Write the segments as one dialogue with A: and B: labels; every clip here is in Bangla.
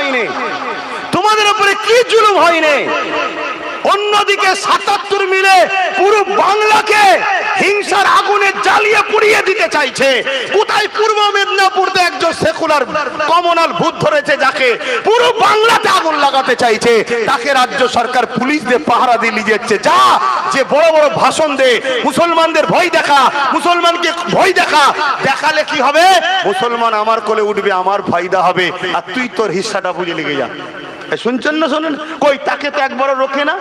A: হয়নি, তোমাদের উপরে কি জুলুম হয়নি। অন্যদিকে ৭৭ মিলে পুরো বাংলাকে হিংসার আগুনে জ্বালিয়ে পুড়িয়ে দিতে চাইছে। কোথায় পূর্ব মেদিনীপুরতে একজন সেকুলার কমনাল ভূত ধরেছে, যাকে পুরো বাংলাতে আগুন লাগাতে চাইছে, তাকে রাজ্য সরকার পুলিশ দিয়ে পাহারা দিয়ে নিয়ে যাচ্ছে। যা যে বড় বড় ভাষণ দে, মুসলমানদের ভয় দেখা, মুসলমানকে ভয় দেখা, দেখালে কি হবে? মুসলমান আমার কোলে উঠবে, আমার ফায়দা হবে, আর তুই তোর হিস্সাটা বুঝে লেগে যা। শুনছেন না? শোনেন কই, তাকে তো একবারও রোকে না।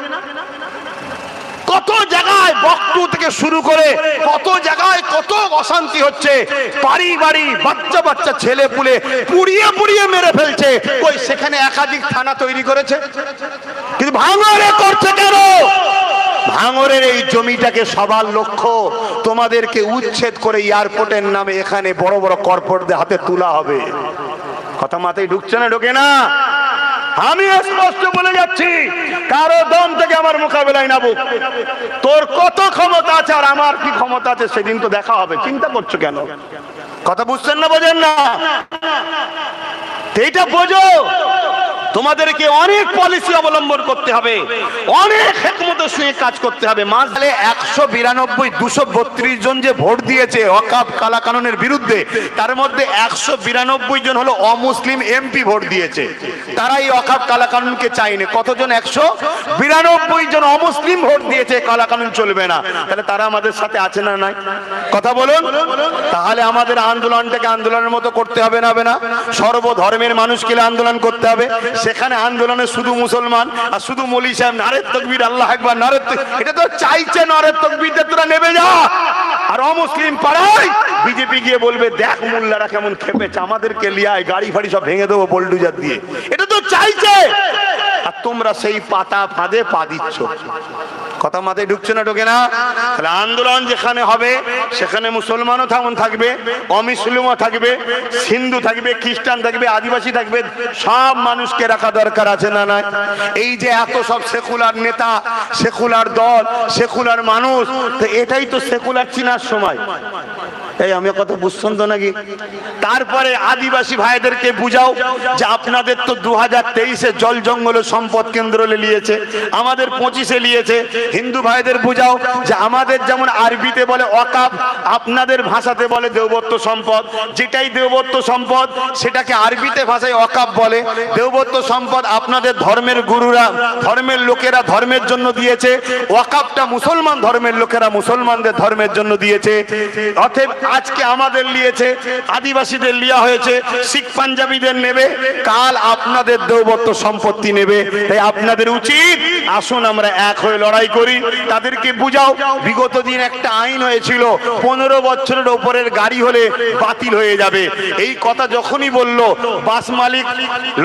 A: কত জায়গায় বক্তু থেকে শুরু করে কত জায়গায় কত অশান্তি হচ্ছে, বাড়ি বাড়ি বাচ্চা বাচ্চা ছেলে পুলে পুড়িয়ে পুড়িয়ে মেরে ফেলছে। কই, সেখানে একাধিক থানা তৈরি করেছে, কিন্তু ভাঙড়ে করছে কেন? ভাঙড়ের এই জমিটাকে সবার লক্ষ্য তোমাদেরকে উচ্ছেদ করে এয়ারপোর্টের নামে এখানে বড় বড় কর্পোরেটদের হাতে তোলা হবে। কথা মাথায় ঢুকছে না? ঢোকে না? আমি স্পষ্ট বলে যাচ্ছি, কারো দম থেকে আমার মোকাবেলায় নাবো। তোর কত ক্ষমতা আছে আর আমার কি ক্ষমতা আছে সেদিন তো দেখা হবে। চিন্তা করছো কেন? কথা বুঝছেন না? বোঝেন না? এইটা বোঝো, তোমাদেরকে অনেক পলিসি অবলম্বন করতে হবে, অনেক হিকমতের সঙ্গে কাজ করতে হবে। মাঝে 192 232 জন যে ভোট দিয়েছে ওয়াকফ কালাকানুনের বিরুদ্ধে, তার মধ্যে 192 জন হলো অমুসলিম এমপি ভোট দিয়েছে। তারা এই ওয়াকফ কালাকানুনকে চায়নি। কতজন? 192 জন অমুসলিম ভোট দিয়েছে কালাকানুন চলবে না। তাহলে তারা আমাদের সাথে আছে না নাই? কথা বলুন। তাহলে আমাদের আন্দোলনটাকে আন্দোলনের মতো করতে হবে না? হবে না? সর্বধর্মের মানুষকে আন্দোলন করতে হবে। সেখানে আন্দোলনে শুধু মুসলমান আর শুধু মৌলী সাহেব নারে তাকবীর আল্লাহু আকবার নারে, এটা তো চাইছে নারে তাকবীরতে তোরা নেমে যা। আর অমুসলিম পাড়ায় বিজেপি গিয়ে বলবে দেখ মোল্লারা কেমন খেপেছে, আমাদেরকে লিয়ায় গাড়ি ফাড়ি সব ভেঙে দেবো বোল্ডুজার দিয়ে। এটা তো চাইছে, আর তোমরা সেই পাতা ফাঁদে পা দিচ্ছ। কথা মাথায় ঢুকছে না? ঢোকে না? তাহলে আন্দোলন যেখানে হবে সেখানে মুসলমানও থাকবে, অমুসলিমও থাকবে, হিন্দু থাকবে, খ্রিস্টান থাকবে, আদিবাসী থাকবে, সব মানুষকে রাখা দরকার আছে না নাই? এই যে এত সব সেকুলার নেতা, সেকুলার দল, সেকুলার মানুষ, তো এটাই তো সেকুলার চিনার সময়। এই আমি কথা বুঝছেন তো নাকি? তারপরে আদিবাসী ভাইদেরকে বুঝাও যে আপনাদের তো 2023-এ জল জঙ্গল সম্পদ কেন্দ্র নিয়েছে, আমাদের 25-এ নিয়েছে। হিন্দু ভাইদের বুঝাও যে আমাদের যেমন আরবিতে বলে ওয়াকফ, আপনাদের ভাষাতে বলে দেবত্ব সম্পদ। যেটাই দেবত্ব সম্পদ সেটাকে আরবিতে ভাষায় ওয়াকফ বলে। দেবত্ব সম্পদ আপনাদের ধর্মের গুরুরা, ধর্মের লোকেরা ধর্মের জন্য দিয়েছে। ওয়াকফটা মুসলমান ধর্মের লোকেরা মুসলমানদের ধর্মের জন্য দিয়েছে। অতএব আজকে আমাদের নিয়েছে, আদিবাসীদের লিয়া হয়েছে, শিখ পাঞ্জাবিদের নেবে, কাল আপনাদের দেবত্ব সম্পত্তি নেবে। তাই আপনাদের উচিত আসুন আমরা এক হয়ে লড়াই করি। তাদেরকে বুঝাও, বিগত দিন একটা আইন হয়েছিল 15 বছরের ওপরের গাড়ি হলে বাতিল হয়ে যাবে। এই কথা যখনই বললো, বাস মালিক,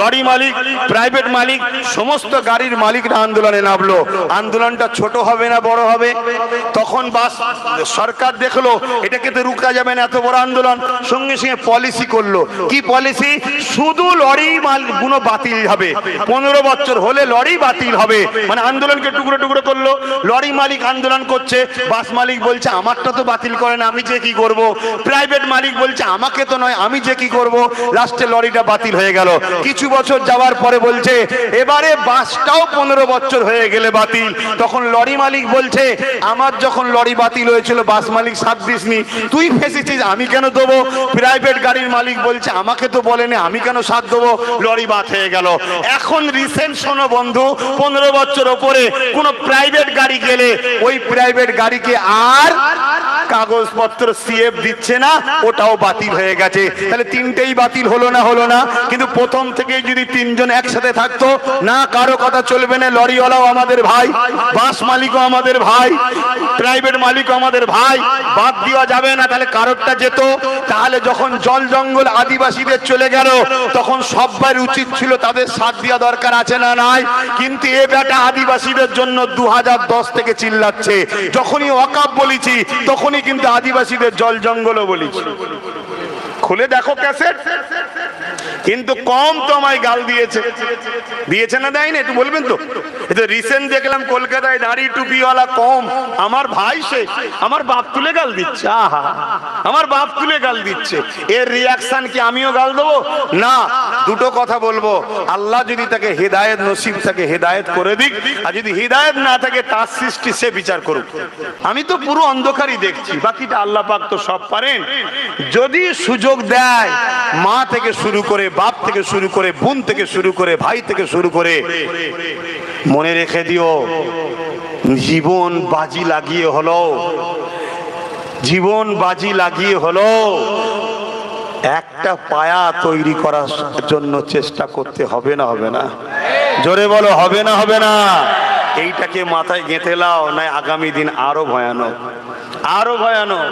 A: লরি মালিক, প্রাইভেট মালিক, সমস্ত গাড়ির মালিকরা আন্দোলনে নামলো। আন্দোলনটা ছোট হবে না বড় হবে? তখন বাস সরকার দেখলো এটাকে তো রুকা যাবে না, এত বড় আন্দোলন, সঙ্গে সঙ্গে পলিসি করলো। কি পলিসি? শুধু লরি গুলো বাতিল হবে, 15 বছর হলে লরি বাতিল হবে। মানে আন্দোলনকে টুকরো টুকরো করলো। লরি মালিক আন্দোলন করছে, বাস মালিক বলছে আমারটা তো বাতিল করে না, আমি যে কি করব। প্রাইভেট মালিক বলছে আমাকে তো নয়, আমি যে কি করব। লাস্টে লরিটা বাতিল হয়ে গেল। কিছু বছর যাওয়ার পরে বলছে এবারে বাসটাও 15 বছর হয়ে গেলে বাতিল। তখন লরি মালিক বলছে আমার যখন লরি বাতিল হয়েছিল বাস মালিক সাথ দিসনি, তুই ফেসেছিস, আমি কেন দেবো। প্রাইভেট গাড়ির মালিক বলছে আমাকে তো বলেনি, আমি কেন সাথ দেবো। লরি বাদ হয়ে গেল। এখন রিসেন্ট শোনো বন্ধু, 15 বছর ওপরে কোন প্রাইভেট গাড়ি গেলে ওই প্রাইভেট গাড়িকে আর কাগজপত্র সিএফ দিচ্ছে না, ওটাও বাতিল হয়ে গেছে। তাহলে তিনটেই বাতিল হলো না? হলো না। কিন্তু প্রথম থেকে যদি তিনজন একসাথে থাকতো না, কারো কথা চলবে না। লরিওয়ালাও আমাদের ভাই, বাস মালিকও আমাদের ভাই, প্রাইভেট মালিকও আমাদের ভাই, বাদ দেওয়া যাবে না। তাহলে কারোরটা যেত। তাহলে যখন জল জঙ্গল আদিবাসীদের চলে গেল তখন সবার উচিত ছিল তাদের সাথ দেওয়া দরকার আছে না নাই? কিন্তু এ বেটা আদিবাসীদের জন্য 2010 থেকে চিল্লাচ্ছে। যখনই ওয়াকফ বলেছি তখনই কিন্তু আদিবাসীদের জল জঙ্গলও বলেছি। খুলে দেখো ক্যাসেট। কিন্তু কম তো আমায় গাল দিয়েছে, দিয়েছে না দেয়নি একটু বলবেন তো? এটা রিসেন্ট দেখলাম কলকাতায় দাড়ি টুপিওয়ালা কম, আমার ভাই সে আমার বাপ তুলে গাল দিচ্ছে। আহা, আমার বাপ তুলে গাল দিচ্ছে, এর রিয়াকশন কি আমিও গাল দেবো? না, দুটো কথা বলবো, আল্লাহ যদি তাকে হেদায়েত নসিব তাকে হেদায়েত করে দিক, আর যদি হেদায়েত না থাকে তার সৃষ্টি সে বিচার করুক। আমি তো পুরো অন্ধকারই দেখছি, বাকিটা আল্লাহ পাক তো সব পারেন। যদি সুযোগ দেয়, মা থেকে শুরু করে, বাপ থেকে শুরু করে, বোন থেকে শুরু করে, ভাই থেকে শুরু করে, মনে রেখে দিও, জীবন বাজি লাগিয়ে হলো, জীবন বাজি লাগিয়ে হলো একটা পায়া তৈরি করার জন্য চেষ্টা করতে হবে না? হবে না? জোরে বলো, হবে না? হবে না? এইটাকে মাথায় গেঁথে লাও, নয় আগামী দিন আরো ভয়ানক, আরো ভয়ানক।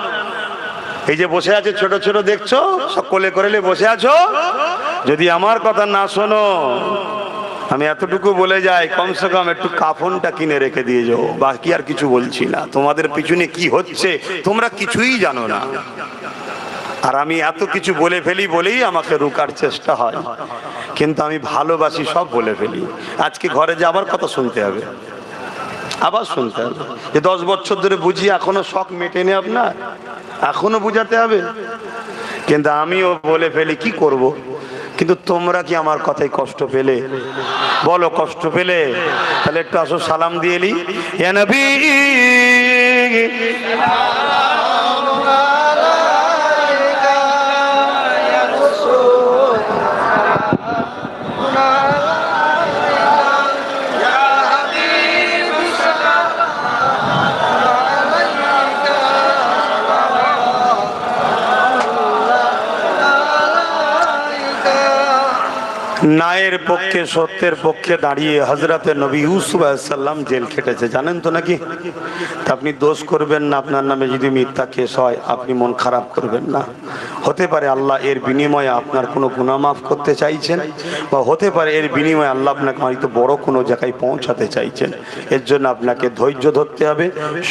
A: এই যে বসে আছে ছোট ছোট দেখছো, সব কোলে করে বসে আছো, যদি আমার কথা না শোনো, আমি এতটুকু বলে যাই, কমসে কম একটু কাফনটা কিনে রেখে দিয়ে যাও। বাকি আর কিছু বলছি না, তোমাদের পিছনে কি হচ্ছে তোমরা কিছুই জানো না, আর আমি এত কিছু বলে ফেলি বলেই আমাকে রুকার চেষ্টা হয়, কিন্তু আমি ভালোবাসি সব বলে ফেলি। আজকে ঘরে যে আবার কথা শুনতে হবে, আবার শুনতে হবে যে 10 বছর ধরে বুঝি এখনো শখ মেটেনি আপনার, এখনো বুঝাতে হবে। কিন্তু আমিও বলে ফেলি, কি করব? কিন্তু তোমরা কি আমার কথায় কষ্ট পেলে? বলো কষ্ট পেলে? তাহলে একটু আসো সালাম দিয়ে এলি, ইয়া নবী ন্যায়ের পক্ষে, সত্যের পক্ষে দাঁড়িয়ে হযরতে নবী ইউসুফ আলাইহিস সালাম জেল খেটেছে, জানেন তো নাকি? তা আপনি দোষ করবেন না, আপনার নামে যদি মিথ্যা কেস হয় আপনি মন খারাপ করবেন না। হতে পারে আল্লাহ এর বিনিময়ে আপনার কোনো গুনাহ মাফ করতে চাইছেন, বা হতে পারে এর বিনিময়ে আল্লাহ আপনাকে হয়তো বড় কোনো জায়গায় পৌঁছাতে চাইছেন। এর জন্য আপনাকে ধৈর্য ধরতে হবে,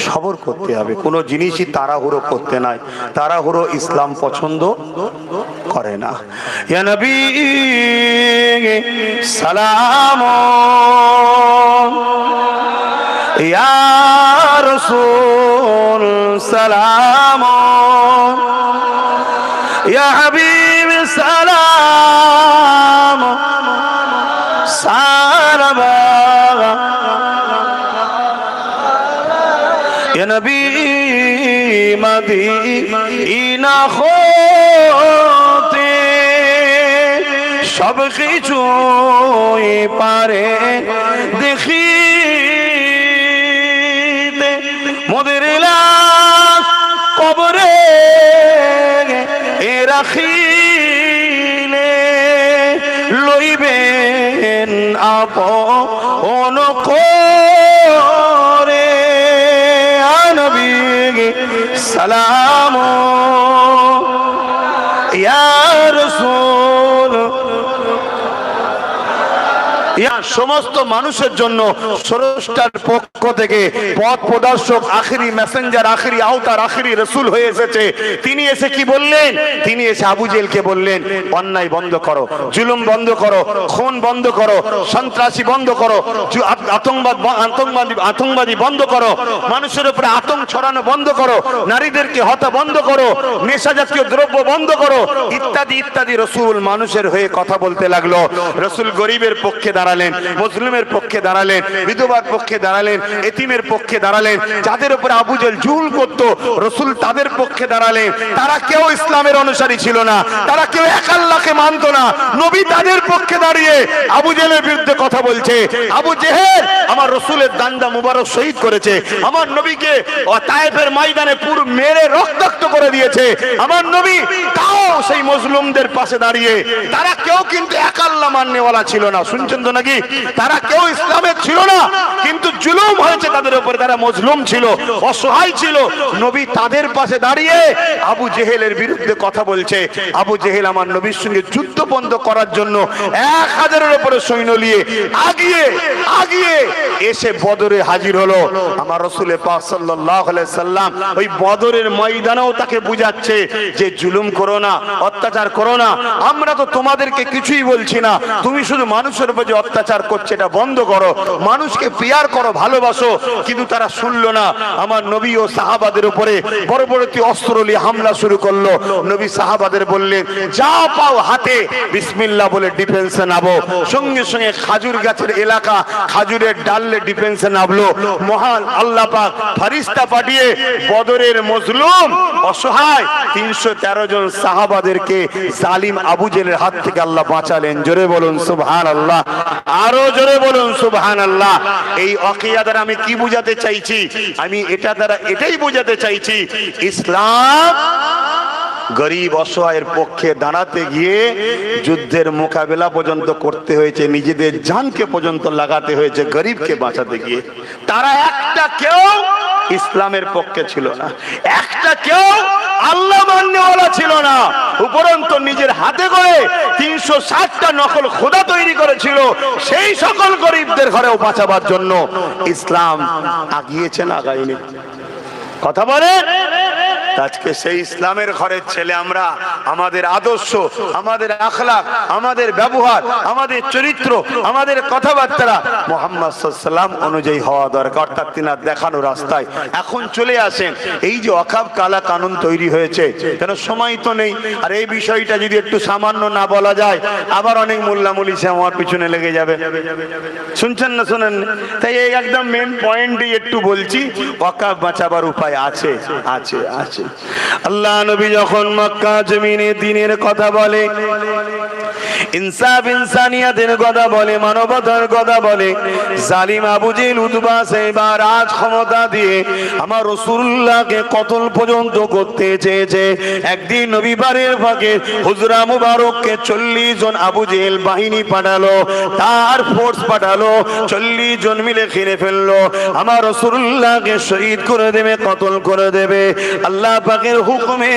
A: সবর করতে হবে, কোনো জিনিসই তাড়াহুড়ো করতে নাই। তাড়াহুড়ো ইসলাম পছন্দ করে না। ইয়া নবী সালাম, ইয়া রাসূল সালাম, ইয়া হাবিব সালাম সালাম, ইয়া নবী মদিনা হতে সব কিছুই পারে দেখি, মোদের লাশ কবরে রাখিলে লইবেন আপন করে। নবী সালাম, ইয়া রাসূল, সমস্ত মানুষের জন্য স্রষ্টার পক্ষ থেকে পথ প্রদর্শক, আখেরি মেসেঞ্জার, আখেরি আওতার, আখেরি রাসূল হয়ে এসেছে। তিনি এসে কি বললেন? তিনি এসে আবু জেলকে বললেন, অন্যায় বন্ধ করো, জুলুম বন্ধ করো, খুন বন্ধ করো, সন্ত্রাসী বন্ধ করো, আতঙ্কবাদী বন্ধ করো, মানুষের উপরে আতঙ্ক ছড়ানো বন্ধ করো, নারীদেরকে হত্যা বন্ধ করো, নেশা জাতীয় দ্রব্য বন্ধ করো, ইত্যাদি ইত্যাদি। রাসূল মানুষের হয়ে কথা বলতে লাগলো। রাসূল গরিবের পক্ষে দাঁড়ালেন, মুসলিমের পক্ষে দাঁড়ালেন, বিধবার পক্ষে দাঁড়ালেন, এতিমের পক্ষে দাঁড়ালেন। যাদের উপরে আবু জেল জুলুম করত, রাসূল তাদের পক্ষে দাঁড়ালেন। তারা কেউ ইসলামের অনুসারী ছিল না, তারা কেউ এক আল্লাহকে মানত না। নবী তাদের পক্ষে দাঁড়িয়ে আবু জেলের বিরুদ্ধে কথা বলছে। আবু জেহেল আমার রাসূলের দান্দা মুবারক শহীদ করেছে, আমার নবীকে তায়েফের ময়দানে পুরো মেরে রক্তাক্ত করে দিয়েছে। আমার নবী তাও সেই মজলুমদের পাশে দাঁড়িয়ে, তারা কেউ কিন্তু এক আল্লাহ মাননেওয়ালা ছিল না, শুনছেন তো নাকি? তারা কেউ ইসলামের ছিল না, কিন্তু জুলুম হয়েছে তাদের উপরে, তারা মজলুম ছিল, অসহায় ছিল। নবী তাদের পাশে দাঁড়িয়ে আবু জেহেলের বিরুদ্ধে কথা বলছে। আবু জেহেল আমার নবীর সঙ্গে যুদ্ধ বন্ধ করার জন্য 1000-এর উপরে সৈন্য নিয়ে আগিয়ে এসে বদরে হাজির হলো। আমার রাসূল পাক সাল্লাল্লাহু আলাইহি সাল্লাম ওই বদরের ময়দানেও তাকে বুঝাচ্ছে যে জুলুম করো না, অত্যাচার করো না। আমরা তো তোমাদেরকে কিছুই বলছি না, তুমি শুধু মানুষের উপর যে অত্যাচার করছে এটা বন্ধ করো, মানুষকে পিয়ার করো, ভালোবাসো। কিন্তু তারা শুনলো না। আমার নবী ও সাহাবাদের উপরে পরবর্তী অস্ত্র নিয়ে হামলা শুরু করলো। নবী সাহাবাদের বললেন, যা পাও হাতে বিসমিল্লাহ বলে ডিফেন্সে নামো। সঙ্গে সঙ্গে খাজুর গাছের এলাকা, খাজুরের ডালে ডিফেন্সে নামলো। মহান আল্লাহ পাক ফারিস্তা পাঠিয়ে বদরের মজলুম অসহায় 313 জন সাহাবাদেরকে জালিম আবু জেলের হাত থেকে আল্লাহ বাঁচালেন। জোরে বলুন সুবহানাল্লাহ, আরো জোরে বলুন সুবহানাল্লাহ। এই ওয়াকিয়া দ্বারা আমি কি বুঝাতে চাইছি? আমি এটা দ্বারা এটাই বুঝাতে চাইছি, ইসলাম গরিব অসহায়ের পক্ষে দাঁড়াতে গিয়ে যুদ্ধের মোকাবেলা পর্যন্ত করতে হয়েছে, নিজেদের জানকে পর্যন্ত লাগাতে হয়েছে গরিবকে বাঁচাতে গিয়ে। তারা একটা কেউ ইসলামের পক্ষে ছিল না, একটা কেউ আল্লাহ মান্যওয়ালা ছিল না। উপরন্ত নিজের হাতে করে 360টা নকল খোদা তৈরি করেছিল, সেই সকল গরিবদের ঘরেও বাঁচাবার জন্য ইসলাম আগিয়েছে না আগায়নি? কথা বলে। আজকে সেই ইসলামের ঘরের ছেলে আমরা। আমাদের আদর্শ, আমাদের আখলাক, আমাদের ব্যবহার, আমাদের চরিত্র, আমাদের কথাবার্তা মুহাম্মদ সাল্লাল্লাহু আলাইহি ওয়াসাল্লাম অনুযায়ী হওয়া দরকার, অর্থাৎ তিনার দেখানো রাস্তায়। এখন চলে আসেন, এই যে ওয়াকফ কালা কানুন তৈরি হয়েছে, কেন সময় তো নেই। আর এই বিষয়টা যদি একটু সামান্য না বলা যায়, আবার অনেক মোল্লা মুলিসে আমার পিছনে লেগে যাবে। শুনছেন না? শুনেন। তাই এই একদম মেন পয়েন্টই একটু বলছি, ওয়াকফ বাঁচাবার উপায় আছে, আছে, আছে। আল্লাহ নবী যখন মক্কা জমিনে দ্বীনের কথা বলে, ইনসাফ ইনসানিয়াতের কথা বলে, মানবতার কথা বলে, জালিম আবু জেহেল উতবা সাইবা রাজ ক্ষমতা দিয়ে আমার রাসূলুল্লাহকে কতল পর্যন্ত করতে চেয়েছে। একদিন নবী বাড়ির ফাঁকে হুজরা মুবারককে 40 জন আবু জেহেল বাহিনী পাঠালো, তার ফোর্স পাঠালো, 40 জন মিলে ঘিরে ফেললো। আমার রাসূলুল্লাহকে শহীদ করে দেবে, কতল করে দেবে। আল্লাহ পাকের হুকুমে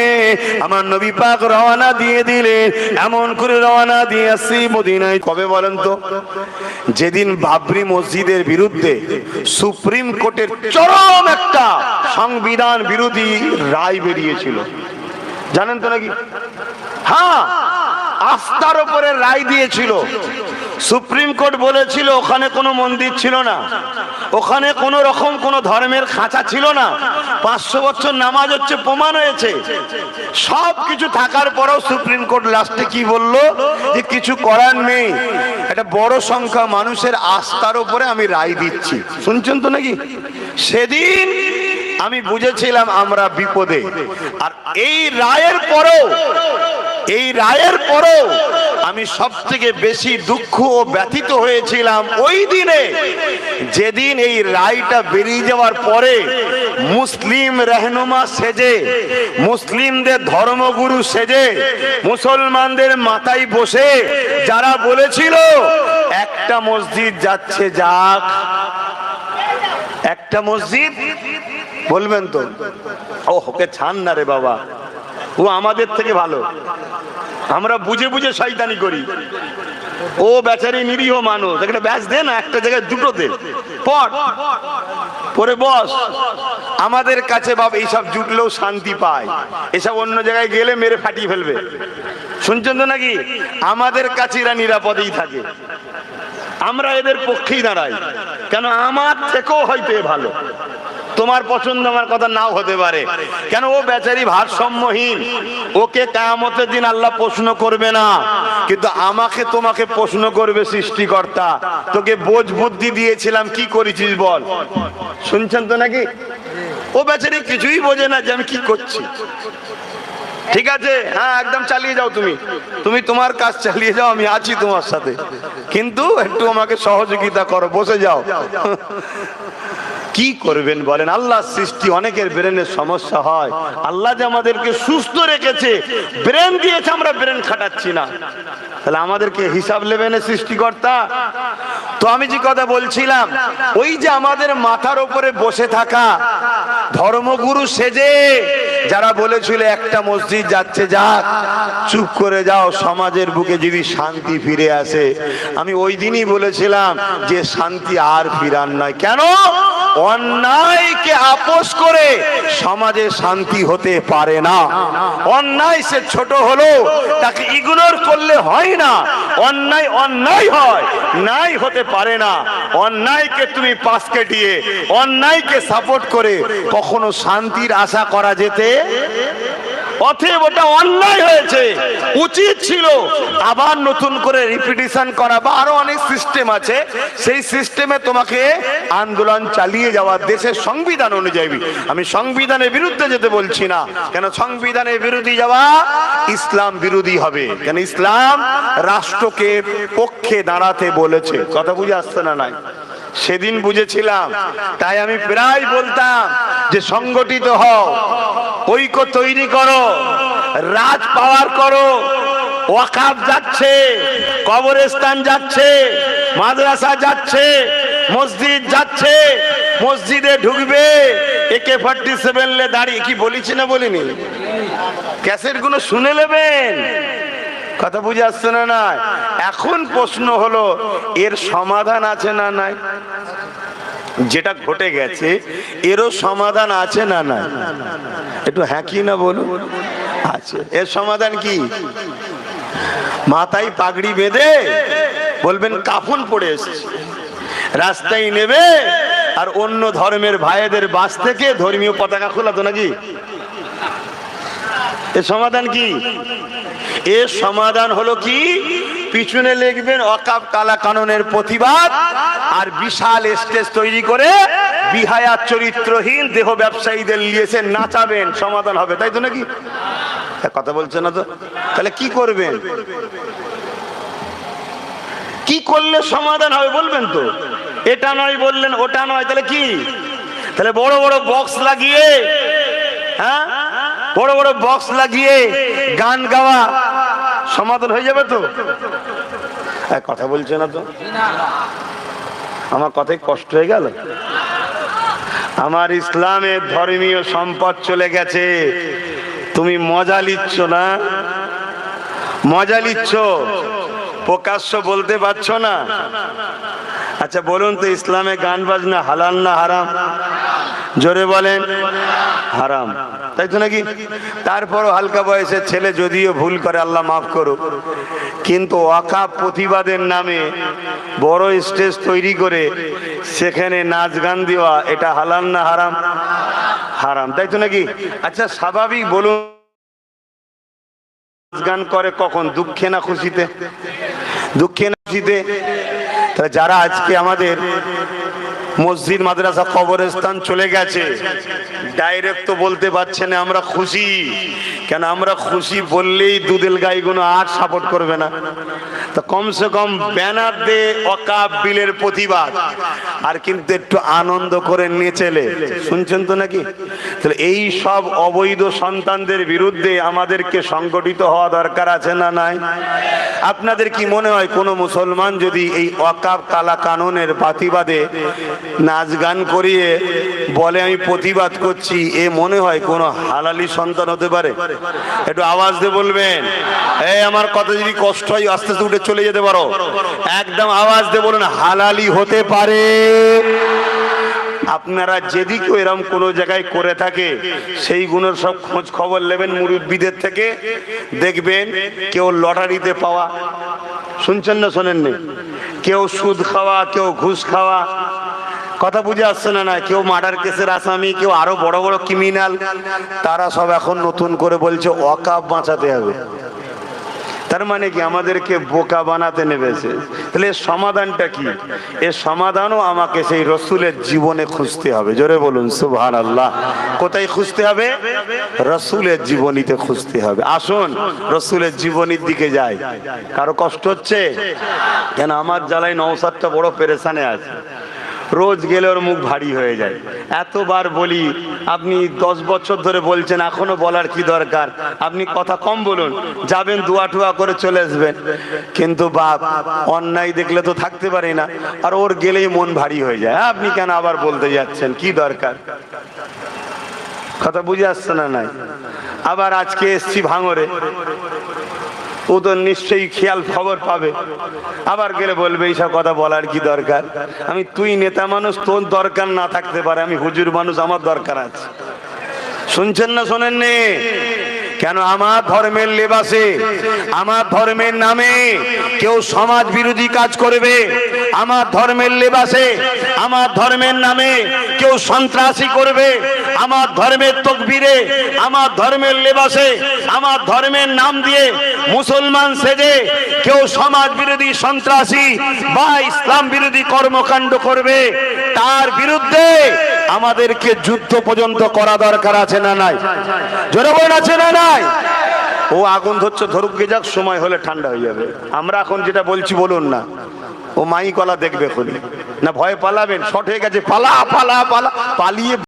A: আমার নবী পাক রওনা দিয়ে দিলেন। এমন করে রওনা দিয়ে আসি মদিনায়। কবে বলেন তো? যেদিন বাবরি মসজিদের বিরুদ্ধে সুপ্রিম কোর্টের চরম একটা সংবিধান বিরোধী রায় বেরিয়েছিল, জানেন তো নাকি? হ্যাঁ, আস্থার উপরে রায় দিয়েছিল। সুপ্রিম কোর্ট বলেছিল ওখানে কোনো মন্দির ছিল না, ওখানে কোনো রকম কোনো ধর্মের খাঁচা ছিল না, 500 বছর নামাজ হচ্ছে, প্রমাণ হয়েছে। সব কিছু থাকার পরেও সুপ্রিম কোর্ট লাস্টে কি বলল? যে কিছু করার নেই, একটা বড় সংখ্যা মানুষের আস্থার উপরে আমি রায় দিচ্ছি। শুনছেন তো নাকি? সেদিন আমি বুঝেছিলাম আমরা বিপদে। আর এই রায়ের পরেও আমি সব থেকে বেশি দুঃখ ও ব্যথিত হয়েছিলাম ওই দিনে, যেদিন এই রায়টা বেরিয়ে যাওয়ার পরে মুসলিম রহনুমা সেজে, মুসলিমদের ধর্মগুরু সেজে, মুসলমানদের মাথায় বসে যারা বলেছিল একটা মসজিদ যাচ্ছে যাক, একটা মসজিদ, বলবেন তো ও ওকে ছাড় না রে বাবা, ও আমাদের থেকে ভালো, আমরা বুঝে বুঝে শয়তানি করি, ও বেচারি নিরীহ মানুষ, এখানে ব্যাস দে না, একটা জায়গায় দুটো দে, পরে বস। আমাদের কাছে বাবা এইসব জুটলেও শান্তি পায়, এসব অন্য জায়গায় গেলে মেরে ফাটিয়ে ফেলবে। শুনছেন তো নাকি? আমাদের কাছে এরা নিরাপদেই থাকে, আমরা এদের পক্ষেই দাঁড়াই। কেন? আমার থেকেও হয়তো এ ভালো, তোমার পছন্দ আমার কথা নাও হতে পারে। কেন? ও বেচারি ভারসাম্যহীন, ওকে কিয়ামতের দিন আল্লাহ প্রশ্ন করবে না, কিন্তু আমাকে তোমাকে প্রশ্ন করবে সৃষ্টিকর্তা। তোকে বোঝ বুদ্ধি দিয়েছিলাম, কি করেছিস বল। শুনছেন তো নাকি? ও বেচারি কিছুই বোঝে না যে আমি কি করছি। ঠিক আছে, হ্যাঁ একদম চালিয়ে যাও, তুমি তোমার কাজ চালিয়ে যাও, আমি আছি তোমার সাথে, কিন্তু একটু আমাকে সহযোগিতা করো, বসে যাও। কি করবেন বলেন? আল্লাহ সৃষ্টি, অনেকের ব্রেনের সমস্যা হয়। আল্লাহ যে আমাদেরকে সুস্থ রেখেছে, ব্রেন দিয়েছে, আমরা ব্রেন খাটাচ্ছি না, তাহলে আমাদেরকে হিসাব নেবেন সৃষ্টিকর্তা। তো আমি যে কথা বলছিলাম, ওই যে আমাদের মাথার উপরে বসে থাকা ধর্মগুরু সেজে যারা বলেছিল একটা মসজিদ যাচ্ছে যাক, চুপ করে যাও, সমাজের বুকে যদি শান্তি ফিরে আসে। আমি ওই দিনই বলেছিলাম যে শান্তি আর ফিরার নয়। কেন? অন্যায়কে আপোষ করে সমাজে শান্তি হতে পারে না। অন্যায় সে ছোট হলো তাকে ইগনোর করলে হয় না। অন্যায় অন্যায় হয়, নাই হতে পারে না। অন্যায়কে তুমি পাশ কাটিয়ে অন্যায়কে সাপোর্ট করে কখনো শান্তির আশা করা যেতে, অতএব ওটা অন্যায় হয়েছে, উচিত ছিল আবার নতুন করে রিপিটিশন করা বা আরো অনেক সিস্টেম আছে, সেই সিস্টেমে তোমাকে আন্দোলন চালিয়ে যাওয়া দেশের সংবিধান অনুযায়ী। আমি সংবিধানের বিরুদ্ধে যেতে বলছি না, কেন সংবিধানের বিরোধী যাওয়া ইসলাম বিরোধী হবে। কেন ইসলাম রাষ্ট্রকে পক্ষে দাঁড়াতে বলেছে। কথা বুঝে আসছে না? নাই সেদিন বুঝেছিলাম, তাই আমি প্রায় বলতাম যে সংগঠিত হও, ঐক্য তৈরি করো, রাজ পাওয়ার করো। ওয়াকাফ যাচ্ছে, কবরস্থান যাচ্ছে, মাদ্রাসা যাচ্ছে, মসজিদ যাচ্ছে, মসজিদে ঢুকবে AK-47 লে দাঁড়িয়ে, কি বলেছি না বলিনি, ক্যাসেট গুলো শুনে নেবেন। কথা বুঝে আসছে না? না, এখন প্রশ্ন হলো এর সমাধান আছে না নাই? যেটা ঘটে গেছে এরও সমাধান আছে না নাই? একটু হ্যাঁ কি না বলুন। আছে। এর সমাধান কি? মাথায় পাগড়ি বেঁধে বলবেন কাফন পড়ে এসেছে, রাস্তায় নেবে আর অন্য ধর্মের ভাইদের বাস থেকে ধর্মীয় পতাকা খোলাতো নাকি? এর সমাধান কি? এর সমাধান হলো কি, পিছনে লিখবেন ওয়াকফ কালা কানুনের প্রতিবাদ, আর বিশাল স্টেজ তৈরি করে বিহায়া চরিত্রহীন দেহ ব্যবসায়ীদের নিয়েছে নাচাবেন, সমাধান হবে। তাই তো নাকি? কথা বলছে না তো? তাহলে কি করবেন? কি করলে সমাধান হবে বলবেন তো? এটা নয় বললেন, ওটা নয়, তাহলে কি? তাহলে বড় বড় বক্স লাগিয়ে, হ্যাঁ বড় বড় বক্স লাগিয়ে গান গাওয়া সমাধান হয়ে যাবে তো? কথা বলছে না তো? আমার কথাই কষ্ট হয়ে গেল। আমার ইসলামের ধর্মীয় সম্পদ চলে গেছে, তুমি মজা লিচ্ছ না? মজা লিচ্ছ, প্রকাশ্য বলতে পারছো না। আচ্ছা বলুন তো, ইসলামে গান বাজনা হালাল না হারাম? জোরে বলেন। হারাম, তাই তো নাকি? তারপরও হালকা বয়সের ছেলে যদিও ভুল করে, আল্লাহ মাফ করুক, কিন্তু ওয়াকফ প্রতিবাদের নামে বড় স্টেজ তৈরি করে সেখানে নাচ গান দেওয়া, এটা হালাল না হারাম? হারাম, তাই তো নাকি? আচ্ছা স্বাভাবিক বলুন, নাচ গান করে কখন? দুঃখে না খুশিতে? দুঃখে না খুশিতে? তাহলে যারা আজকে আমাদের মসজিদ, মাদ্রাসা, কবরস্থান চলে গেছে, ডাইরেক্ট তো বলতে পারছে না আমরা খুশি। কেন? আমরা খুশি বললেই দুদেল গাইগুলো আর সাপোর্ট করবে না। তো কমসে কম ব্যানার দে ওয়াকফ বিলের প্রতিবাদ, আর কিন্তু একটু আনন্দ করে নেচেলে। শুনছেন তো নাকি? তাহলে এই সব অবৈধ সন্তানদের বিরুদ্ধে আমাদেরকে সংগঠিত হওয়া দরকার আছে না নাই? আপনাদের কি মনে হয় কোনো মুসলমান যদি এই ওয়াকফ কালা কানুনের প্রতিবাদে নাচ গান করিয়ে বলে আমি প্রতিবাদ করছি, এ মনে হয় কোনো হালালি সন্তান হতে পারে? একটু আওয়াজ দিয়ে বলবেন। এই আমার কথা যদি কষ্ট হয় আস্তে আস্তে উঠে চলে যেতে পারো, একদম আওয়াজ দিয়ে বলুন হালালি হতে পারে। আপনারা যেদিকেও এরকম কোন জায়গায় করে থাকে সেই গুণের সব খোঁজ খবর নেবেন মুরব্বীদের থেকে, দেখবেন কেউ লটারিতে পাওয়া, শুনছেন না শোনেননি? কেউ সুদ খাওয়া, কেউ ঘুষ খাওয়া। কথা বুঝে আসছে না? না, কেউ মার্ডার কেসের আসামি, কেউ আরো বড় বড় ক্রিমিনাল, তারা সব এখন নতুন করে বলছে ওয়াকফ বাঁচাতে হবে। তার মানে কি আমাদেরকে বোকা বানাতে নেমেছে। তাহলে এর সমাধানটা কি? এর সমাধানও আমাকে সেই রসুলের জীবনে খুঁজতে হবে। জোরে বলুন সুবহানাল্লাহ। কোথায় খুঁজতে হবে? রসুলের জীবনীতে খুঁজতে হবে। আসুন রসুলের জীবনীর দিকে যাই। কারো কষ্ট হচ্ছে? কেন আমার জ্বালায় নওশাদটা বড় পেরেশানে আছে, রোজ গেলে ওর মুখ ভারী হয়ে যায়। এতবার বলি, আপনি 10 বছর ধরে বলছেন, এখনো বলার কি দরকার? আপনি কথা কম বলুন, যাবেন দুয়া টুয়া করে চলে আসবেন। কিন্তু বাপ অন্যায় দেখলে তো থাকতে পারি না, আর ওর গেলেই মন ভারী হয়ে যায়। আপনি কেন আবার বলতে যাচ্ছেন? কি দরকার? কথা বুঝে আসছে না? নাই। আবার আজকে এসছি ভাঙরে, ও তো নিশ্চয়ই খেয়াল খবর পাবে, আবার গেলে বলবে এইসব কথা বলার কি দরকার। আমি তুই নেতা মানুষ, তোর দরকার না থাকতে পারে, আমি হুজুর মানুষ, আমার দরকার আছে। শুনছেন না শোনেননি? কেন আমার ধর্মের লেবাসে, আমার ধর্মের নামে কেউ সমাজ বিরোধী কাজ করবে, আমার ধর্মের লেবাসে, আমার ধর্মের নামে কেউ সন্ত্রাসী করবে, আমার ধর্মের তকবীরে, আমার ধর্মের লেবাসে, আমার ধর্মের নাম দিয়ে মুসলমান সেজে কেউ সমাজ বিরোধী সন্ত্রাসী বা ইসলাম বিরোধী কর্মকাণ্ড করবে, তার বিরুদ্ধে আমাদেরকে যুদ্ধ পর্যন্ত করা দরকার আছে না নাই? জোরে বলেন আছে না নাই? ও আগুন ধরছে, ধরুক গে যাক, সময় হলে ঠান্ডা হয়ে যাবে। আমরা এখন যেটা বলছি বলুন না, ও মাই কলা দেখবে খুনি না, ভয় পালাবেন, শর্ট হয়ে গেছে, পালা পালা পালা, পালিয়ে